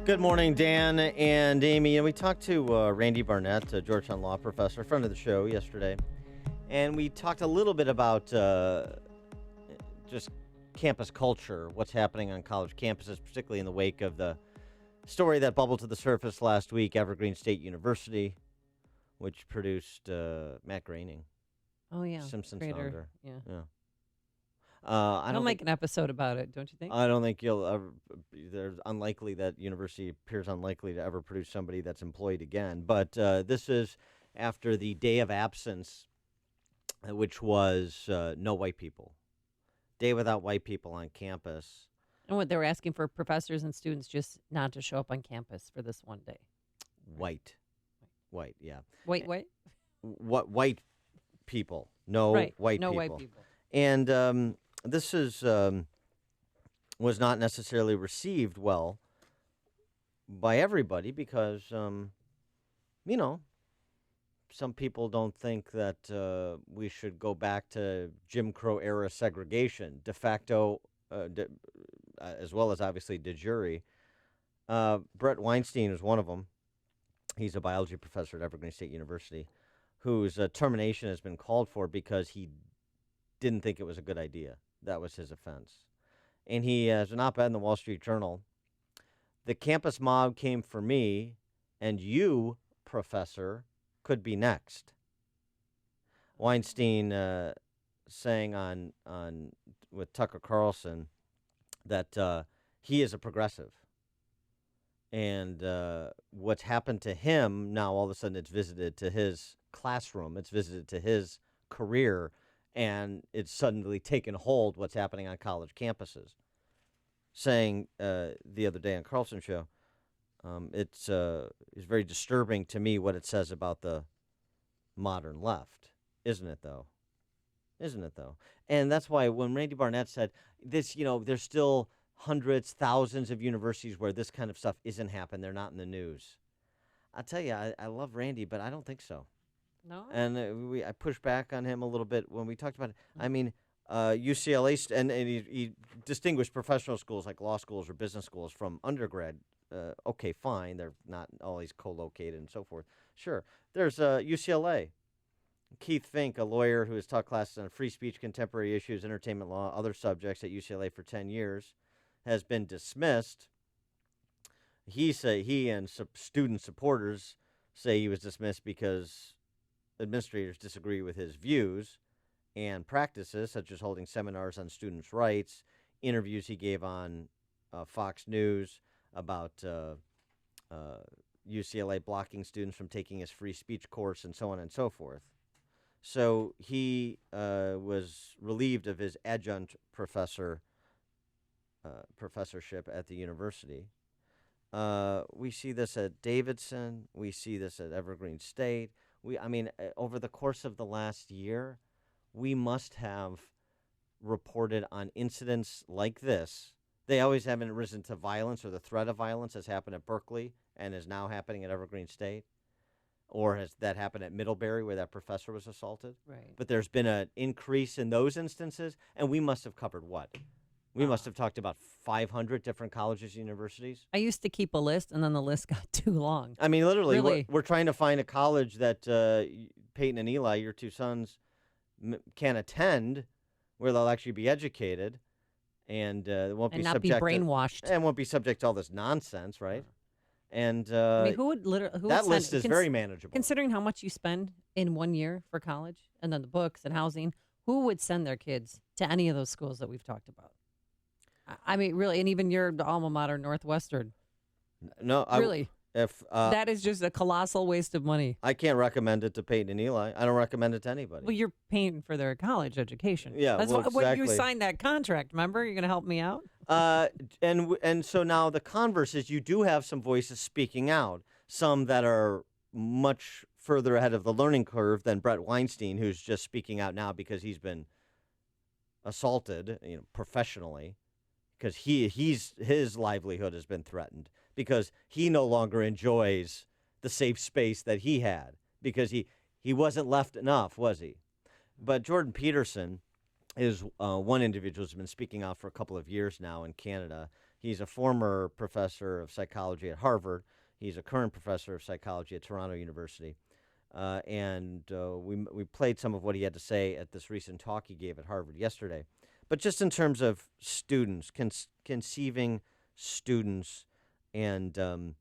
Good morning, Dan and Amy. And we talked to Randy Barnett, a Georgetown law professor, friend of the show, yesterday. And we talked a little bit about just campus culture, what's happening on college campuses, particularly in the wake of the story that bubbled to the surface last week, Evergreen State University, which produced Matt Groening. Oh, yeah. Simpsons Creator. founder. Yeah. I I'll make an episode about it, don't you think? I don't think you'll ever. There's unlikely that university appears unlikely to ever produce somebody that's employed again. But this is after the day of absence, which was no white people. Day without white people on campus. And what they were asking for professors and students just not to show up on campus for this one day. White, yeah. Wait. What white people? No white no people. white people. And this was not necessarily received well by everybody because, some people don't think that we should go back to Jim Crow era segregation, de facto, as well as obviously de jure. Brett Weinstein is one of them. He's a biology professor at Evergreen State University, whose termination has been called for because he didn't think it was a good idea. That was his offense. And he has an op-ed in the Wall Street Journal. The campus mob came for me, and you, professor, could be next. Weinstein saying on with Tucker Carlson that he is a progressive. And what's happened to him, now all of a sudden it's visited to his classroom, it's visited to his career, and it's suddenly taken hold what's happening on college campuses. Saying the other day on Carlson's show, it's very disturbing to me what it says about the modern left. Isn't it, though? And that's why when Randy Barnett said this, there's still hundreds, thousands of universities where this kind of stuff isn't happening. They're not in the news. I'll tell you, I love Randy, but I don't think so. No? And I pushed back on him a little bit when we talked about it. I mean, UCLA, and he distinguished professional schools like law schools or business schools from undergrad. Okay, fine. They're not always co-located and so forth. Sure. There's UCLA. Keith Fink, a lawyer who has taught classes on free speech, contemporary issues, entertainment law, other subjects at UCLA for 10 years, has been dismissed. He and student supporters say he was dismissed because administrators disagree with his views and practices, such as holding seminars on students' rights, interviews he gave on Fox News about UCLA blocking students from taking his free speech course, and so on and so forth. So he was relieved of his adjunct professorship at the university. We see this at Davidson. We see this at Evergreen State. Over the course of the last year, we must have reported on incidents like this. They always haven't risen to violence or the threat of violence has happened at Berkeley and is now happening at Evergreen State. Or has that happened at Middlebury where that professor was assaulted? Right. But there's been an increase in those instances, and we must have covered what? We must have talked about 500 different colleges and universities. I used to keep a list, and then the list got too long. I mean, literally, Really? we're trying to find a college that Peyton and Eli, your two sons, can attend, where they'll actually be educated, and won't And be not subject be brainwashed. and won't be subject to all this nonsense, right? And I mean, who would that list is very manageable. Considering how much you spend in 1 year for college, and then the books and housing, who would send their kids to any of those schools that we've talked about? I mean, really, and even your alma mater, Northwestern. No, Really? If That is just a colossal waste of money. I can't recommend it to Peyton and Eli. I don't recommend it to anybody. Well, you're paying for their college education. Yeah, That's well, when you exactly. signed that contract. Remember, you're going to help me out. And so now the converse is you do have some voices speaking out, some that are much further ahead of the learning curve than Brett Weinstein, who's just speaking out now because he's been assaulted, professionally, because his livelihood has been threatened because he no longer enjoys the safe space that he had because he wasn't left enough, was he? But Jordan Peterson is one individual who's been speaking out for a couple of years now in Canada. He's a former professor of psychology at Harvard. He's a current professor of psychology at Toronto University. We played some of what he had to say at this recent talk he gave at Harvard yesterday. But just in terms of students, conceiving students and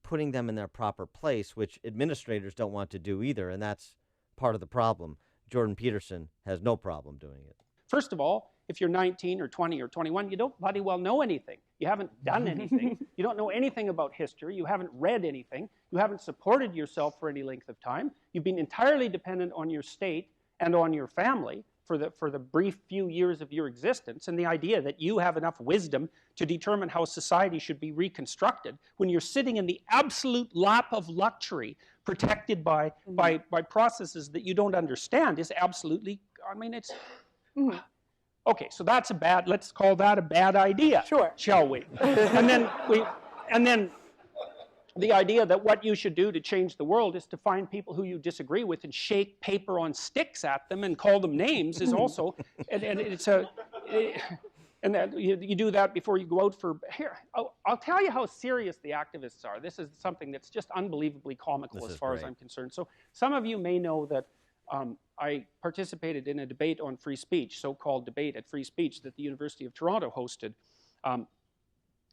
putting them in their proper place, which administrators don't want to do either, and that's part of the problem. Jordan Peterson has no problem doing it. First of all, if you're 19 or 20 or 21, you don't bloody well know anything. You haven't done anything. You don't know anything about history. You haven't read anything. You haven't supported yourself for any length of time. You've been entirely dependent on your state and on your family for the brief few years of your existence, and the idea that you have enough wisdom to determine how society should be reconstructed when you're sitting in the absolute lap of luxury protected by processes that you don't understand is absolutely, I mean, it's... Okay, so that's a bad, let's call that a bad idea, sure, shall we? and then the idea that what you should do to change the world is to find people who you disagree with and shake paper on sticks at them and call them names is also, and it's a, and that you do that before you go out for, here, I'll tell you how serious the activists are. This is something that's just unbelievably comical as far as I'm concerned. So some of you may know that I participated in a debate on free speech, so-called debate at free speech that the University of Toronto hosted.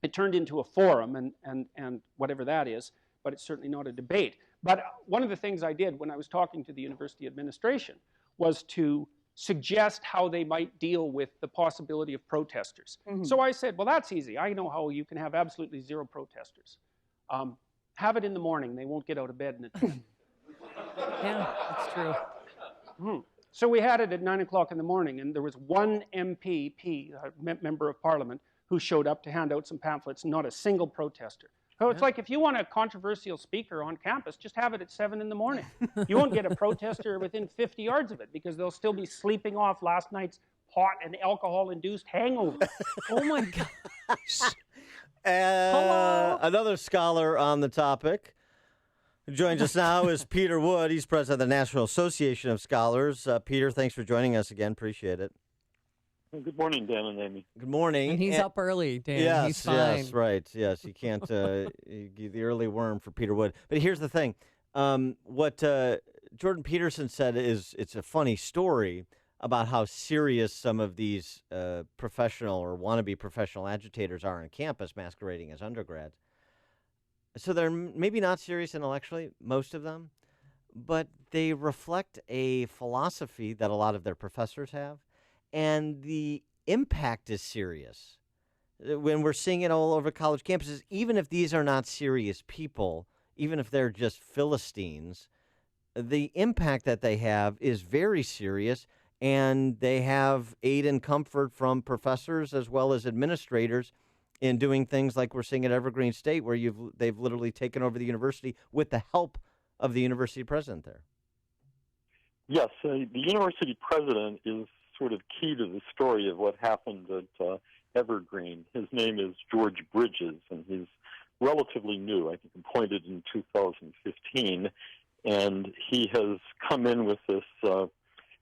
It turned into a forum and whatever that is, but it's certainly not a debate. But one of the things I did when I was talking to the university administration was to suggest how they might deal with the possibility of protesters. So I said, well, that's easy. I know how you can have absolutely zero protesters. Have it in the morning. They won't get out of bed in the time. Yeah, that's true. So we had it at 9 o'clock in the morning, and there was one MPP, a member of parliament, who showed up to hand out some pamphlets, not a single protester. So it's like if you want a controversial speaker on campus, just have it at 7 in the morning. You won't get a protester within 50 yards of it because they'll still be sleeping off last night's pot and alcohol-induced hangover. Oh my gosh. Hello. Another scholar on the topic who joins us now is Peter Wood. He's president of the National Association of Scholars. Peter, thanks for joining us again. Appreciate it. Good morning, Dan and Amy. Good morning. And he's up early, Dan. Yes, he's fine. yes, right. Yes, you can't the early worm for Peter Wood. But here's the thing. What Jordan Peterson said is it's a funny story about how serious some of these professional or wannabe professional agitators are on campus masquerading as undergrads. So they're maybe not serious intellectually, most of them, but they reflect a philosophy that a lot of their professors have. And the impact is serious. When we're seeing it all over college campuses, even if these are not serious people, even if they're just Philistines, the impact that they have is very serious, and they have aid and comfort from professors as well as administrators in doing things like we're seeing at Evergreen State, where they've literally taken over the university with the help of the university president there. Yes, the university president is sort of key to the story of what happened at Evergreen. His name is George Bridges, and he's relatively new. I think appointed in 2015, and he has come in with this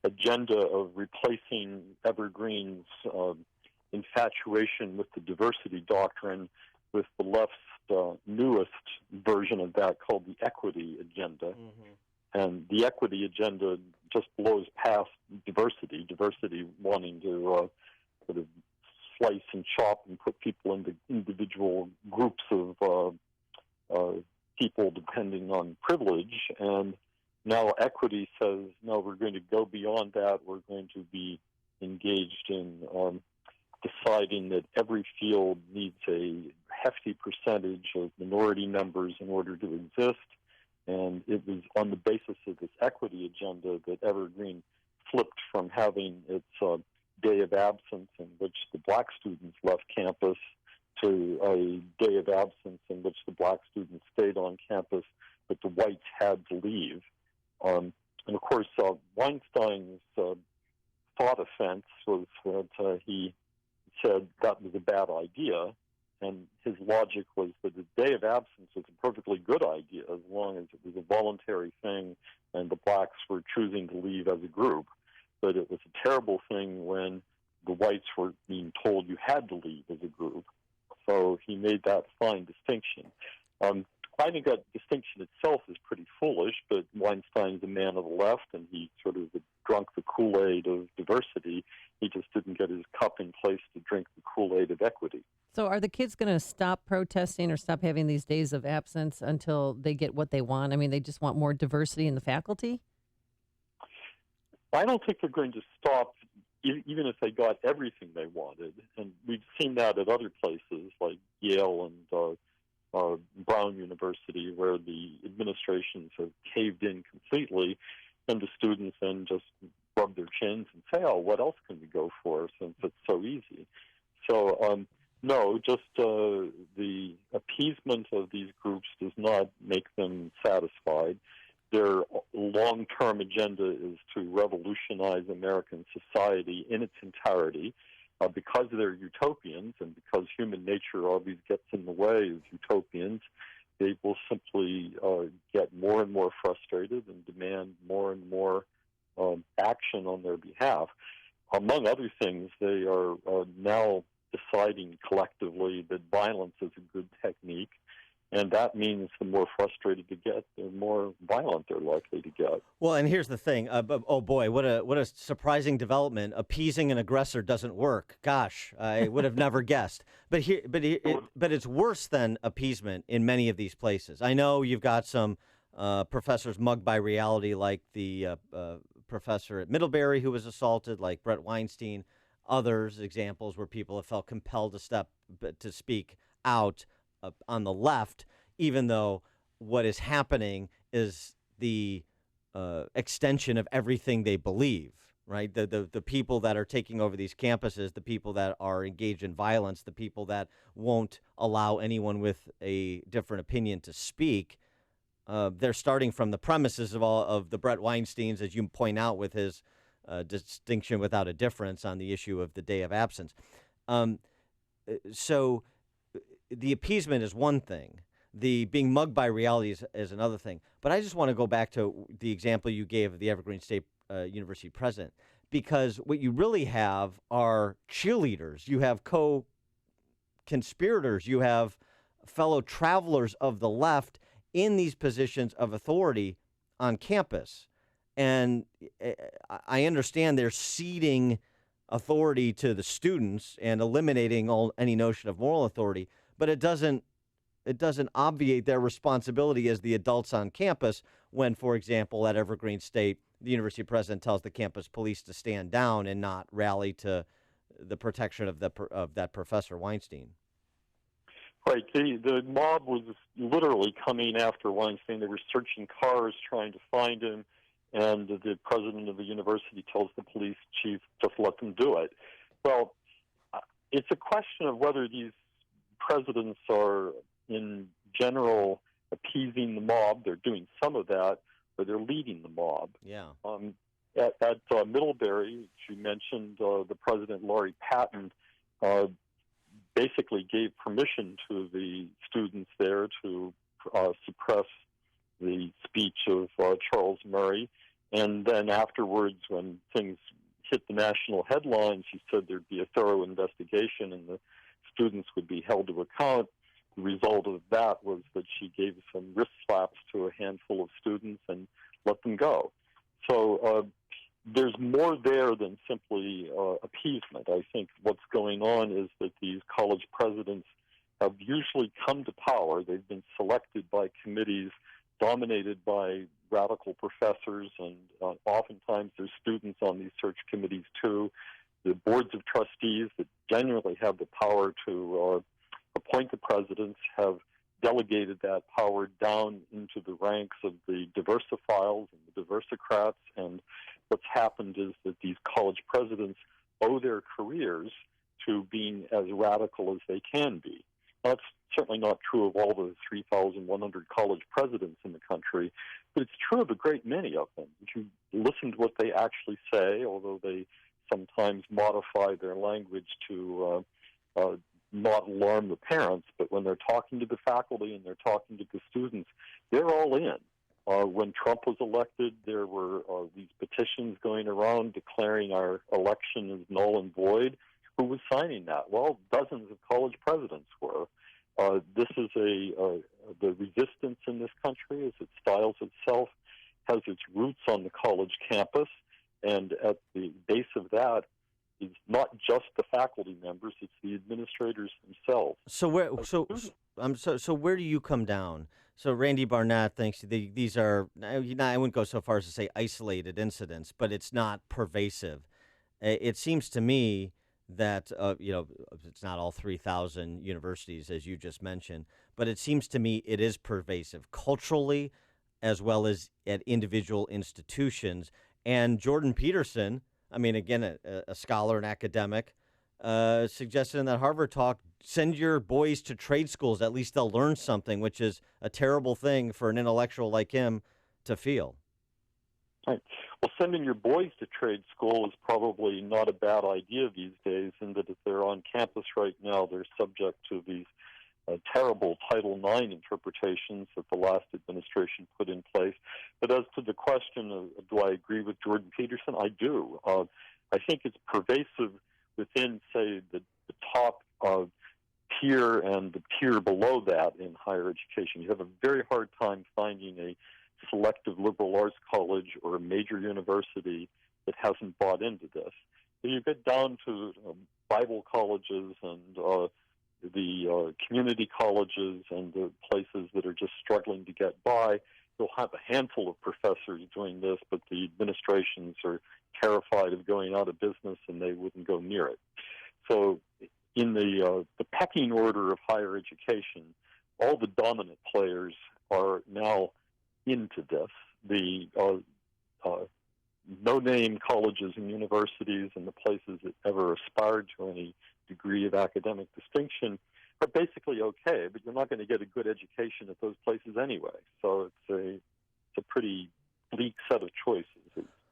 agenda of replacing Evergreen's infatuation with the diversity doctrine with the left's newest version of that called the equity agenda. Mm-hmm. And the equity agenda just blows past diversity wanting to sort of slice and chop and put people into individual groups of people depending on privilege. And now equity says, no, we're going to go beyond that. We're going to be engaged in deciding that every field needs a hefty percentage of minority members in order to exist. And it was on the basis of this equity agenda that Evergreen flipped from having its day of absence in which the black students left campus to a day of absence in which the black students stayed on campus, but the whites had to leave. And of course, Weinstein's thought offense was that he said that was a bad idea. And his logic was that the day of absence was a perfectly good idea as long as it was a voluntary thing and the blacks were choosing to leave as a group. But it was a terrible thing when the whites were being told you had to leave as a group. fine distinction. I think that distinction itself is pretty foolish, but Weinstein's a man of the left, and he sort of drunk the Kool-Aid of diversity. He just didn't get his cup in place to drink the Kool-Aid of equity. So are the kids going to stop protesting or stop having these days of absence until they get what they want? I mean, they just want more diversity in the faculty? I don't think they're going to stop even if they got everything they wanted. And we've seen that at other places like Yale and Brown University, where the administrations have caved in completely, and the students then just rub their chins and say, oh, what else can we go for since it's so easy? So, no, just the appeasement of these groups does not make them satisfied. Their long-term agenda is to revolutionize American society in its entirety. Because they're utopians and because human nature always gets in the way of utopians, they will simply get more and more frustrated and demand more and more action on their behalf. Among other things, they are now deciding collectively that violence is a good technique, and that means the more frustrated they get, the more violent they're likely to get. Well, and here's the thing. Oh boy, what a surprising development! Appeasing an aggressor doesn't work. Gosh, I would have never guessed. But it's worse than appeasement in many of these places. I know you've got some professors mugged by reality, like the professor at Middlebury who was assaulted, like Brett Weinstein. Others examples where people have felt compelled to speak out on the left, even though what is happening is the extension of everything they believe, right? The people that are taking over these campuses, the people that are engaged in violence, the people that won't allow anyone with a different opinion to speak, they're starting from the premises of the Brett Weinsteins, as you point out, with his distinction without a difference on the issue of the day of absence. So the appeasement is one thing. The being mugged by reality is another thing. But I just want to go back to the example you gave of the Evergreen State University president, because what you really have are cheerleaders. You have co-conspirators. You have fellow travelers of the left in these positions of authority on campus. And I understand they're ceding authority to the students and eliminating any notion of moral authority, but it doesn't obviate their responsibility as the adults on campus when, for example, at Evergreen State, the university president tells the campus police to stand down and not rally to the protection of that Professor Weinstein. Right. The mob was literally coming after Weinstein. They were searching cars trying to find him, and the president of the university tells the police chief, just let them do it. Well, it's a question of whether these presidents are, in general, appeasing the mob. They're doing some of that, or they're leading the mob. Yeah. At Middlebury, which you mentioned, the president, Laurie Patton, basically gave permission to the students there to suppress the speech of Charles Murray. And then afterwards, when things hit the national headlines, she said there'd be a thorough investigation and the students would be held to account. The result of that was that she gave some wrist slaps to a handful of students and let them go. So there's more there than simply appeasement. I think what's going on is that these college presidents have usually come to power. They've been selected by committees dominated by radical professors, and oftentimes there's students on these search committees too. The boards of trustees that genuinely have the power to appoint the presidents have delegated that power down into the ranks of the diversiphiles and the diversicrats, and what's happened is that these college presidents owe their careers to being as radical as they can be. That's certainly not true of all the 3,100 college presidents in the country, but it's true of a great many of them. If you listen to what they actually say, although they sometimes modify their language to not alarm the parents, but when they're talking to the faculty and they're talking to the students, they're all in. When Trump was elected, there were these petitions going around declaring our election as null and void. Who was signing that? Well, dozens of college presidents were. This is the resistance in this country, as it styles itself, has its roots on the college campus, and at the base of that is not just the faculty members; it's the administrators themselves. So where do you come down? So Randy Barnett thinks these are, I wouldn't go so far as to say isolated incidents, but it's not pervasive. It seems to me that it's not all 3,000 universities as you just mentioned, but it seems to me it is pervasive culturally as well as at individual institutions. And Jordan Peterson, I mean, again, a scholar and academic, suggested in that Harvard talk, send your boys to trade schools. At least they'll learn something, which is a terrible thing for an intellectual like him to feel. Right. Well, sending your boys to trade school is probably not a bad idea these days, in that if they're on campus right now, they're subject to these terrible Title IX interpretations that the last administration put in place. But as to the question of do I agree with Jordan Peterson, I do. I think it's pervasive within, say, the top tier and the tier below that in higher education. You have a very hard time finding a selective liberal arts college or a major university that hasn't bought into this. When you get down to Bible colleges and the community colleges and the places that are just struggling to get by, you'll have a handful of professors doing this, but the administrations are terrified of going out of business and they wouldn't go near it. So in the pecking order of higher education, all the dominant players are now into this. The no-name colleges and universities and the places that ever aspired to any degree of academic distinction are basically okay, but you're not going to get a good education at those places anyway. So it's a pretty bleak set of choices.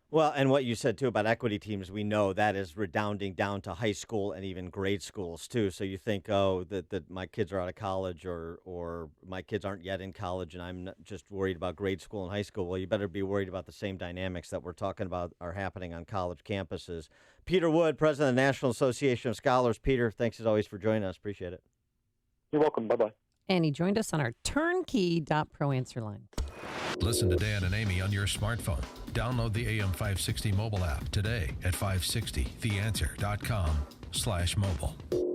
Well, and what you said, too, about equity teams, we know that is redounding down to high school and even grade schools, too. So you think, that my kids are out of college or my kids aren't yet in college and I'm just worried about grade school and high school. Well, you better be worried about the same dynamics that we're talking about are happening on college campuses. Peter Wood, president of the National Association of Scholars. Peter, thanks as always for joining us. Appreciate it. You're welcome. Bye-bye. And he joined us on our turnkey.pro answer line. Listen to Dan and Amy on your smartphone. Download the AM 560 mobile app today at 560theanswer.com/mobile.